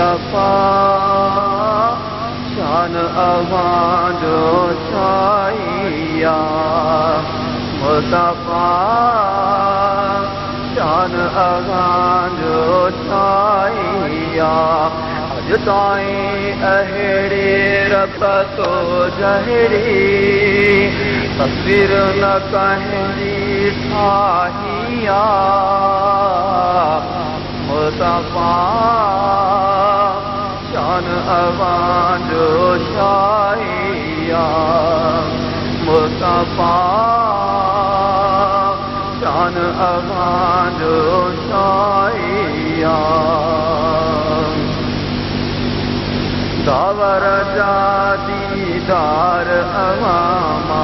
मुस्तफा शान अवांजो छाइया मुस्तफा शान अवांजो छाइया अज ताईं अहिड़ी रब तो जहिड़ी तस्वीर न कंहिंजी ठाहिया मुस्तफा शान अवांजो छाइया मुस्तफा शान अवांजो छाइया दावर जा दीदार अवामा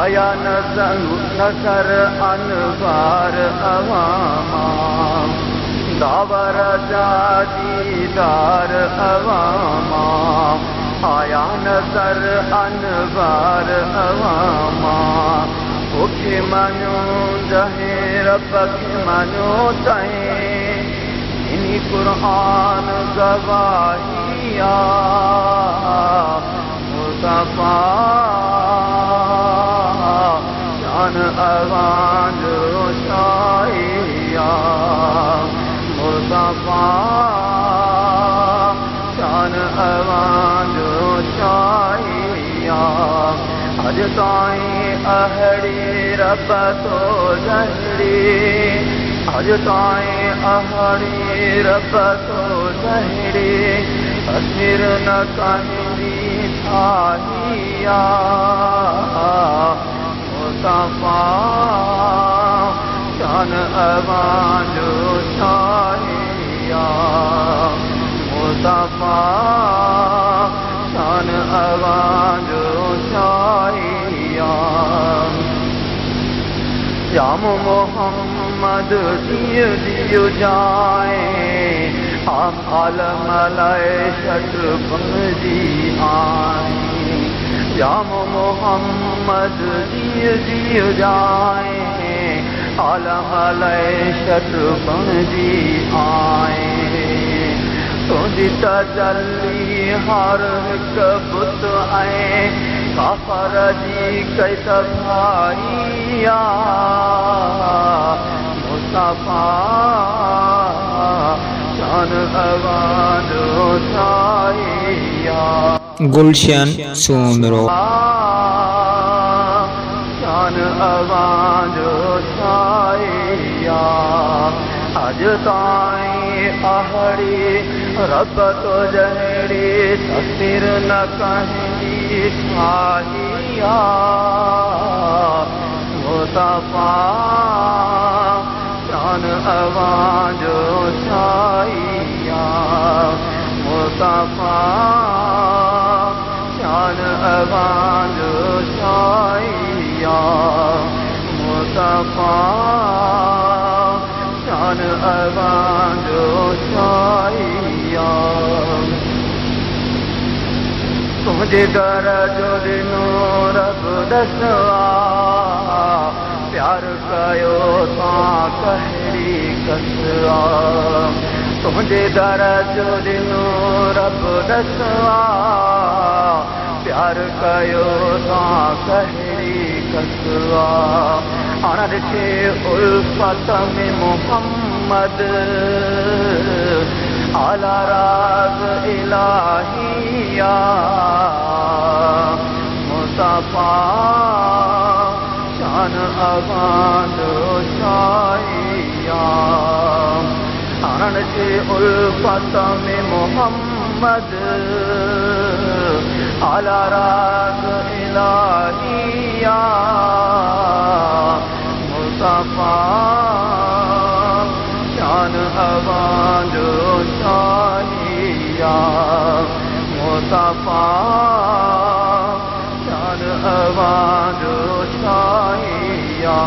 आया नजर अनवार अवामा दावर जा दीदार अवामा आया नजर अनवार अवामा उखे मनो जहे रब खे मनो तहें इन्हीं कुरान गवाहिया मुस्तफा शान अवांजो छाइया मुस्तफा शान अवांजो छाइया अज ताईं अहिड़ी रब तो जहिड़ी अज ताईं अहिड़ी रब तो जहिड़ी तस्वीर न कंहिंजी ठाहिया मुस्तफा शान अवांजो छाइया मुस्तफा शान अवांजो छाइया जाम मोहम्मद दियो दियो जाए आलम लाए शट बंदी आए जाम मोहम्मद दियो दियो जाए आलम लाए शट बंदी आए तुझी तजल्ली हर हिक बुत ऐं काफर जी कई सफाइया मुस्तफा शान अवांजो छाइया गुलशन सोमरो शान अवांजो छाइया अज ताईं अहिड़ी रब तो जहिड़ी तस्वीर न कंहिंजी ठाहिया मुस्तफा शान अवांजो छाइया मुस्तफा शान अवांजो छाइया मुस्तफा शान अवांजो छाइया तुझे दर जो दिनो रब दसवा प्यार कयो तां कहिड़ी कसवा तुझे दर जो दिनो रब दसवा प्यार कयो तां कहिड़ी कसवा अण ॾिठे उल्फत में मोहम्मद आला राज इलाहिया मुस्तफा शान अवांजो छाइया अण ॾिठे उल्फत में मोहम्मद आला राज इलाहिया मुस्तफा शान अवांजो छाइया मुस्तफा शान अवांजो छाइया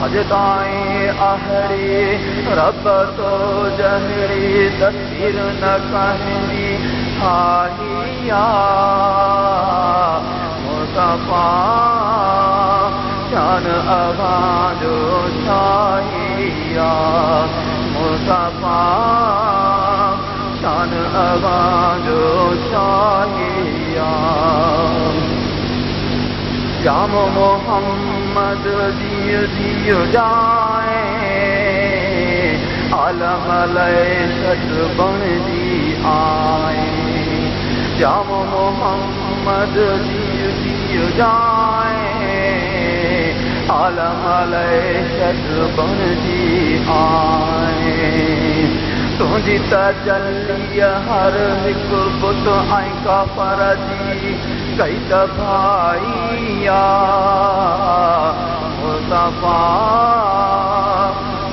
अज ताईं अहिड़ी रब तो जहिड़ी तस्वीर न कंहिंजी ठाहिया मुस्तफा शान अवांजो छाइया मुस्तफा अवाजो शाहिया जाम मोहम्मद दियो दियो जाए आलम अलैशत बन दी आए जाम मोहम्मद दियो दियो जाए आलम अलैशत बन दी आए तुझी तजल्ली हर हिक बुत ऐं काफ़र जी कई दफ़ाइया मुस्तफ़ा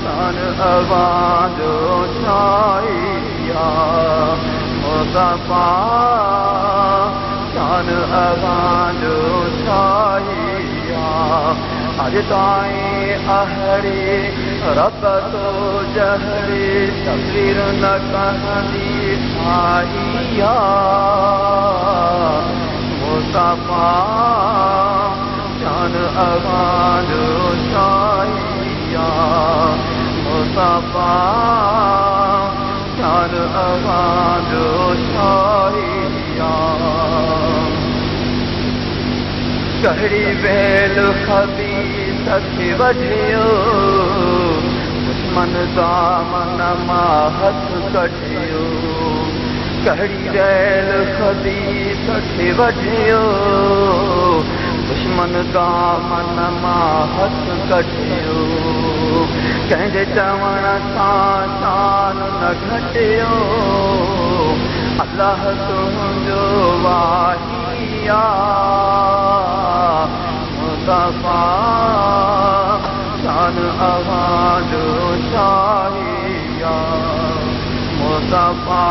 सन अवाजो शाहिया मुस्तफ़ा सन अवाजो शाहिया अज ताईं अहड़ी रब तो जहरी तकदीर न कहंदी आइया मुस्तफ़ा शान अवाजो शाहिया मुस्तफ़ा शान अवाजो शाहिया कहड़ी बेल खबीस खे वढियो दुश्मन दामन मां हथ कढियो कहड़ी बेल खबीस खे वढियो दुश्मन दामन मां हथ कढियो कंहिंजे चवण सां शान न घटियो अल्लाह तुंहिंजो वाहिया मुस्तफ़ा शान अवाजो शाहिया मुस्तफ़ा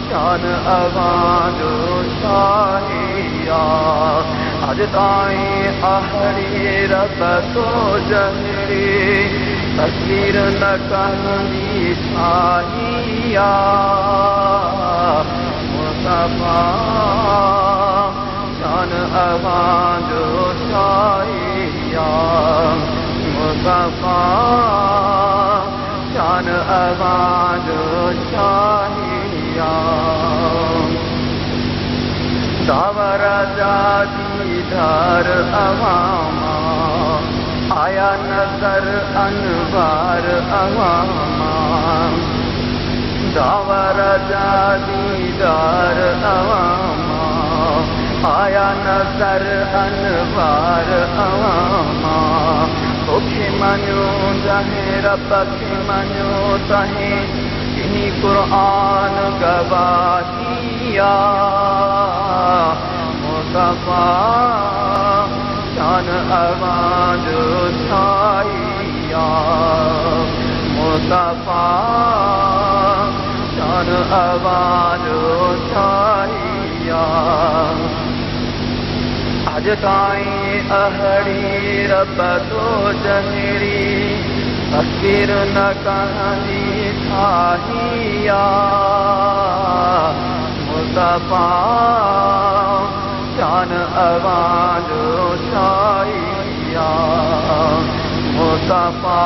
शान अवाजो शाहिया अज ताईं अहड़ी रब तो जहरी तस्वीर न कहंदी शाहिया मुस्तफ़ा शान अवाजो शाहिया मुस्तफ़ा शान अवाजो शाहिया दावर दीदार अवामा आया नजर अनवार अवामा दावर दीदार अवामा आया नजर अनवार अवामा तोखे मञो जहे रब खे मञो तहे इन्ही क़ुरान गवाहिया मुस्तफ़ा शान अवाजो शाहिया मुस्तफ़ा शान अवाजो शाहिया अज ताईं अहड़ी रब तो जहरी तस्वीर न कहंदी शाहिया मुस्तफ़ा शान अवाजो शाहिया मुस्तफ़ा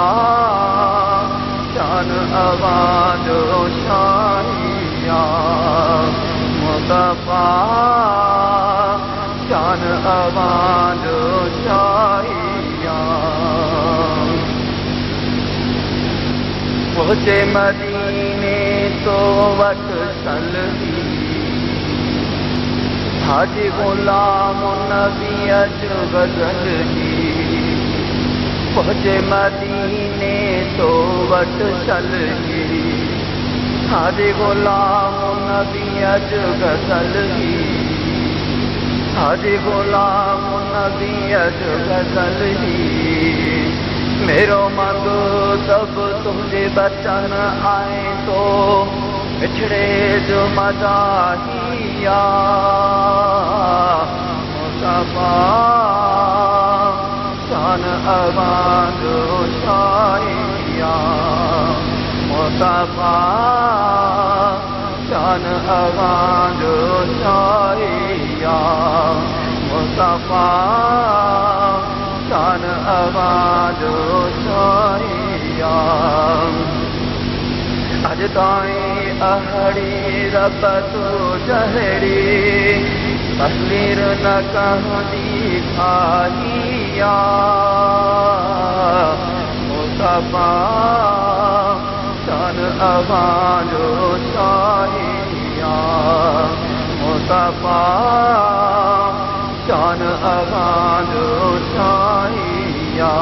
शान अवाजो शाहिया मुस्तफ़ा शान अवाजो शाहिया पहुँचे मदीने तो वट सलही हाजी गुलाम नबी अज गजल ही पहुँचे मदीने तो वट सलही हाजी गुलाम नबी अज गजल ही हाजी गुलाम नबी अज गजल ही मेरो मंगो सब तुझे बचन आए तो बिछड़े जो मजाहिया मुस्तफ़ा शान अवाजो शाहिया मुस्तफ़ा शान अवाजो शाहिया मुस्तफ़ा शान अवाजो शाहिया अज ताईं अहड़ी रबतु जहड़ी तस्वीर न कहदी खाहिया मुस्तफा शान अवाजो शाहिया मुस्तफा शान अवाजो शाहिया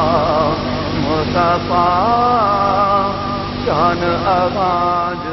मुस्तफा शान अवाजो